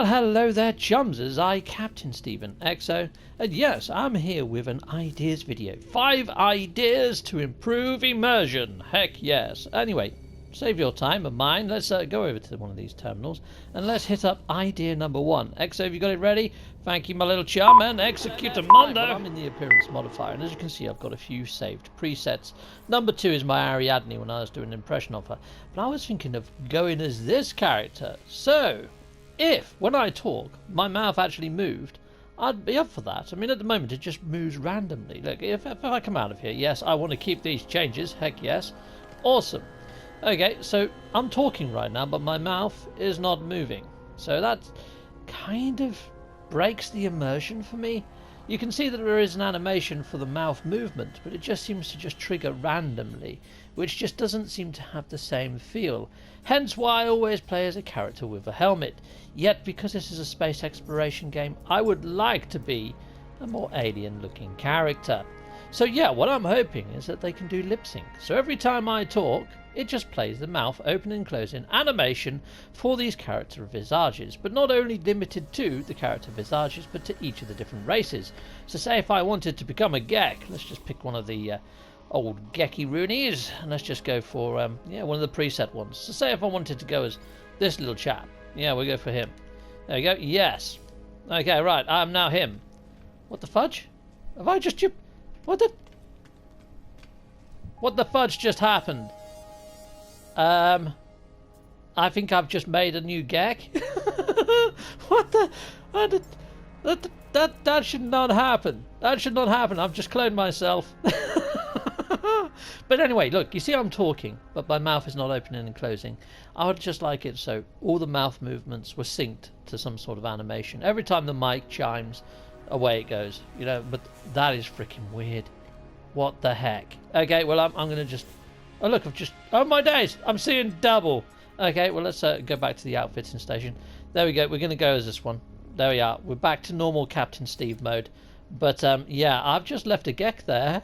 Well, hello there, chums. I, Captain Stephen XO, and yes, I'm here with an ideas video. 5 ideas to improve immersion. Heck yes. Anyway, save your time and mine. Let's go over to one of these terminals and let's hit up idea number 1. XO, have you got it ready? Thank you, my little chum, and execute a mondo. I'm in the appearance modifier, and as you can see, I've got a few saved presets. Number 2 is my Ariadne when I was doing an impression of her, but I was thinking of going as this character. So if, when I talk, my mouth actually moved, I'd be up for that. I mean, at the moment, it just moves randomly. Look, if I come out of here, yes, I want to keep these changes. Heck yes. Awesome. Okay, so I'm talking right now, but my mouth is not moving. So that kind of breaks the immersion for me. You can see that there is an animation for the mouth movement, but it just seems to just trigger randomly, which just doesn't seem to have the same feel. Hence why I always play as a character with a helmet. Yet, because this is a space exploration game, I would like to be a more alien-looking character. So yeah, what I'm hoping is that they can do lip sync. So every time I talk, it just plays the mouth open and closing animation for these character visages, but not only limited to the character visages, but to each of the different races. So say if I wanted to become a Gek, let's just pick one of the old Gecky Roonies, and let's just go for one of the preset ones. So say if I wanted to go as this little chap, yeah, we'll go for him. There we go. Yes. Okay, right. I'm now him. What the fudge? Have I just What the fudge just happened? I think I've just made a new gag. That should not happen. That should not happen. I've just cloned myself. But anyway, look, you see I'm talking, but my mouth is not opening and closing. I would just like it so all the mouth movements were synced to some sort of animation. Every time the mic chimes, away it goes. You know, but that is freaking weird. What the heck? Okay, well, I'm going to just... Oh, look, oh, my days! I'm seeing double! Okay, well, let's go back to the outfitting station. There we go. We're going to go as this one. There we are. We're back to normal Captain Steve mode. But, yeah, I've just left a Gek there.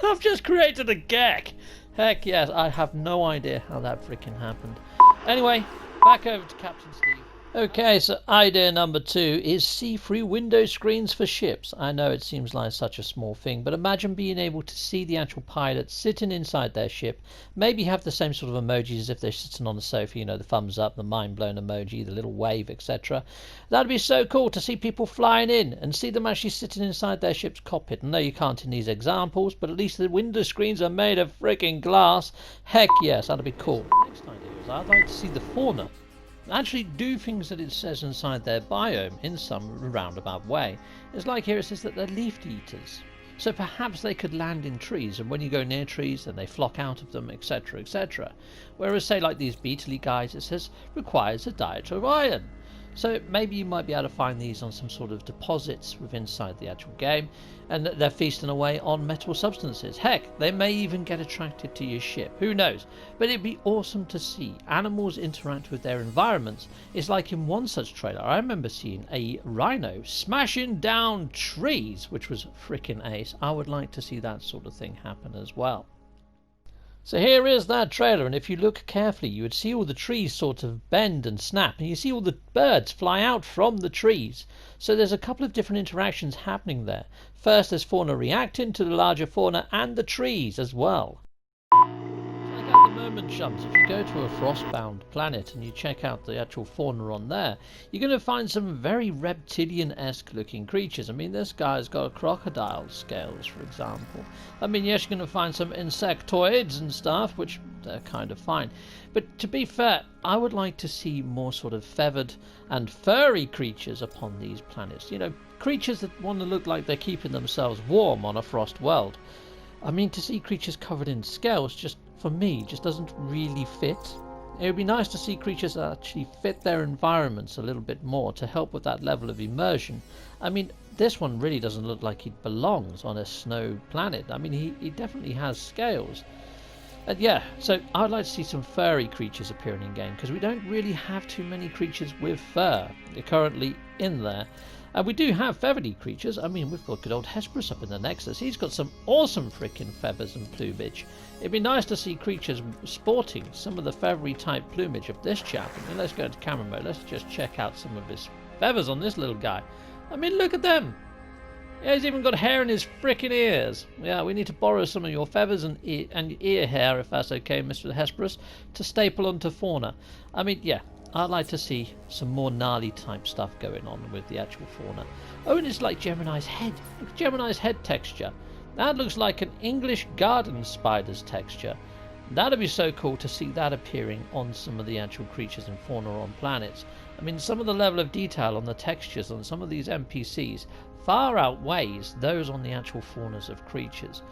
I've just created a Gek! Heck yes, I have no idea how that freaking happened. Anyway, back over to Captain Steve. Okay, so idea number 2 is see-through window screens for ships. I know it seems like such a small thing, but imagine being able to see the actual pilot sitting inside their ship, maybe have the same sort of emojis as if they're sitting on the sofa, you know, the thumbs up, the mind-blown emoji, the little wave, etc. That'd be so cool to see people flying in and see them actually sitting inside their ship's cockpit. I know you can't in these examples, but at least the window screens are made of freaking glass. Heck yes, that'd be cool. Next idea is I'd like to see the fauna actually do things that it says inside their biome in some roundabout way. It's like here it says that they're leaf eaters. So perhaps they could land in trees, and when you go near trees then they flock out of them, etc, etc. Whereas say like these beetly guys, it says requires a diet of iron. So maybe you might be able to find these on some sort of deposits within inside the actual game, and they're feasting away on metal substances. Heck, they may even get attracted to your ship. Who knows? But it'd be awesome to see animals interact with their environments. It's like in one such trailer, I remember seeing a rhino smashing down trees, which was frickin' ace. I would like to see that sort of thing happen as well. So here is that trailer, and if you look carefully you would see all the trees sort of bend and snap, and you see all the birds fly out from the trees. So there's a couple of different interactions happening there. First there's fauna reacting to the larger fauna and the trees as well. Check out the moment, chums. If you go to a frostbound planet and you check out the actual fauna on there, you're going to find some very reptilian-esque looking creatures. I mean, this guy's got crocodile scales, for example. I mean, yes, you're going to find some insectoids and stuff, which they're kind of fine. But to be fair, I would like to see more sort of feathered and furry creatures upon these planets. You know, creatures that want to look like they're keeping themselves warm on a frost world. I mean, to see creatures covered in scales, just for me, just doesn't really fit. It would be nice to see creatures that actually fit their environments a little bit more to help with that level of immersion. I mean, this one really doesn't look like he belongs on a snow planet. I mean, he definitely has scales. And yeah, so I'd like to see some furry creatures appearing in game, because we don't really have too many creatures with fur currently in there. And we do have feathery creatures. I mean, we've got good old Hesperus up in the Nexus. He's got some awesome freaking feathers and plumage. It'd be nice to see creatures sporting some of the feathery type plumage of this chap. I mean, let's go into camera mode. Let's just check out some of his feathers on this little guy. I mean, look at them. Yeah, he's even got hair in his frickin' ears. Yeah, we need to borrow some of your feathers and ear hair, if that's okay, Mr. Hesperus, to staple onto fauna. I mean, yeah, I'd like to see some more gnarly type stuff going on with the actual fauna. Oh, and it's like Gemini's head. Look at Gemini's head texture. That looks like an English garden spider's texture. That'd be so cool to see that appearing on some of the actual creatures and fauna on planets. I mean, some of the level of detail on the textures on some of these NPCs far outweighs those on the actual faunas of creatures.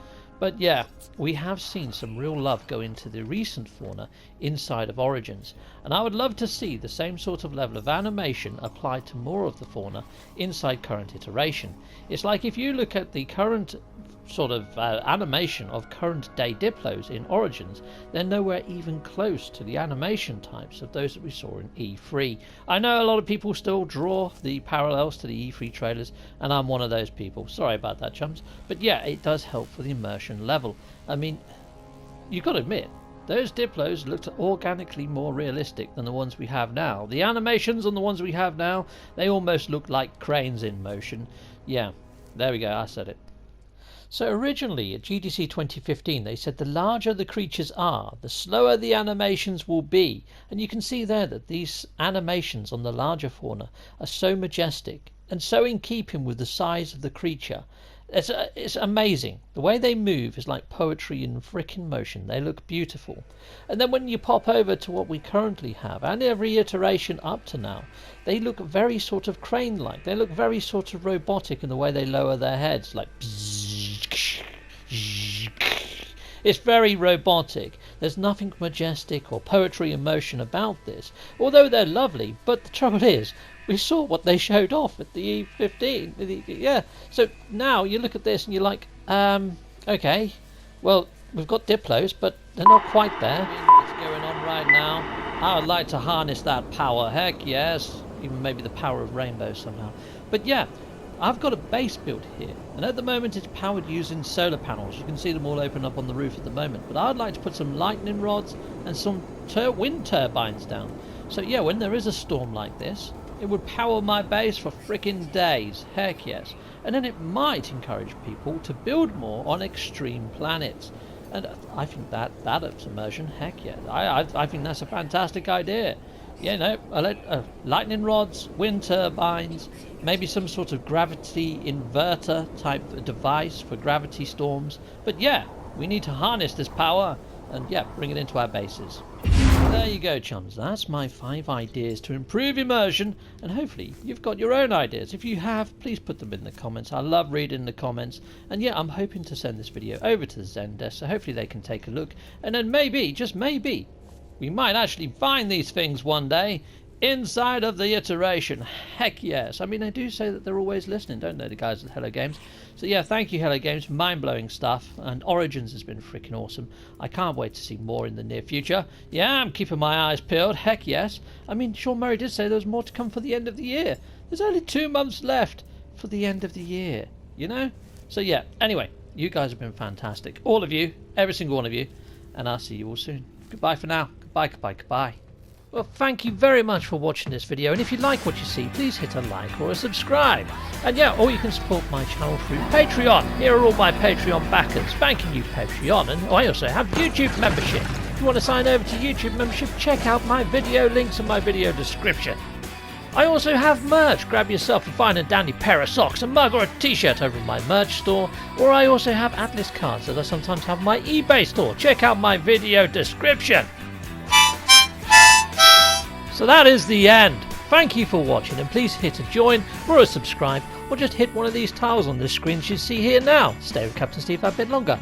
But yeah, we have seen some real love go into the recent fauna inside of Origins, and I would love to see the same sort of level of animation applied to more of the fauna inside current iteration. It's like if you look at the current sort of animation of current day Diplos in Origins, they're nowhere even close to the animation types of those that we saw in E3. I know a lot of people still draw the parallels to the E3 trailers, and I'm one of those people. Sorry about that, chums. But yeah, it does help for the immersion level. I mean, you've got to admit, those Diplos looked organically more realistic than the ones we have now. The animations on the ones we have now, they almost look like cranes in motion. Yeah, there we go, I said it. So originally at GDC 2015 they said the larger the creatures are, the slower the animations will be. And you can see there that these animations on the larger fauna are so majestic and so in keeping with the size of the creature. It's amazing. The way they move is like poetry in frickin' motion. They look beautiful. And then when you pop over to what we currently have, and every iteration up to now, they look very sort of crane-like. They look very sort of robotic in the way they lower their heads, like it's very robotic. There's nothing majestic or poetry in motion about this, although they're lovely. But the trouble is, we saw what they showed off at the E15. Yeah, so now you look at this and you're like, okay, well, we've got Diplos, but they're not quite there. What's going on right now? I would like to harness that power. Heck yes, even maybe the power of rainbow somehow. But yeah, I've got a base built here, and at the moment it's powered using solar panels. You can see them all open up on the roof at the moment, but I'd like to put some lightning rods and some wind turbines down. So yeah, when there is a storm like this, it would power my base for frickin' days. Heck yes. And then it might encourage people to build more on extreme planets. And I think that's immersion. Heck yeah. I think that's a fantastic idea. You know, lightning rods, wind turbines, maybe some sort of gravity inverter type device for gravity storms. But yeah, we need to harness this power and yeah, bring it into our bases. There you go, chums. That's my 5 ideas to improve immersion, and hopefully you've got your own ideas. If you have, please put them in the comments. I love reading the comments. And yeah, I'm hoping to send this video over to the ZenDesk, so hopefully they can take a look. And then maybe, just maybe, we might actually find these things one day inside of the iteration. Heck yes. I mean, they do say that they're always listening, don't they, the guys at Hello Games? So yeah, thank you, Hello Games. Mind-blowing stuff. And Origins has been freaking awesome. I can't wait to see more in the near future. Yeah, I'm keeping my eyes peeled. Heck yes. I mean, Sean Murray did say there was more to come for the end of the year. There's only 2 months left for the end of the year, you know? So yeah, anyway, you guys have been fantastic. All of you, every single one of you. And I'll see you all soon. Goodbye for now. Goodbye, goodbye, goodbye. Well, thank you very much for watching this video, and if you like what you see, please hit a like or a subscribe. And yeah, or you can support my channel through Patreon. Here are all my Patreon backers. Thanking you, Patreon. And I also have YouTube membership. If you want to sign over to YouTube membership, check out my video links in my video description. I also have merch. Grab yourself a fine and dandy pair of socks, a mug or a t-shirt over in my merch store. Or I also have Atlas cards that I sometimes have in my eBay store. Check out my video description. So that is the end. Thank you for watching, and please hit a join or a subscribe, or just hit one of these tiles on this screen that you see here now. Stay with Captain Steve a bit longer.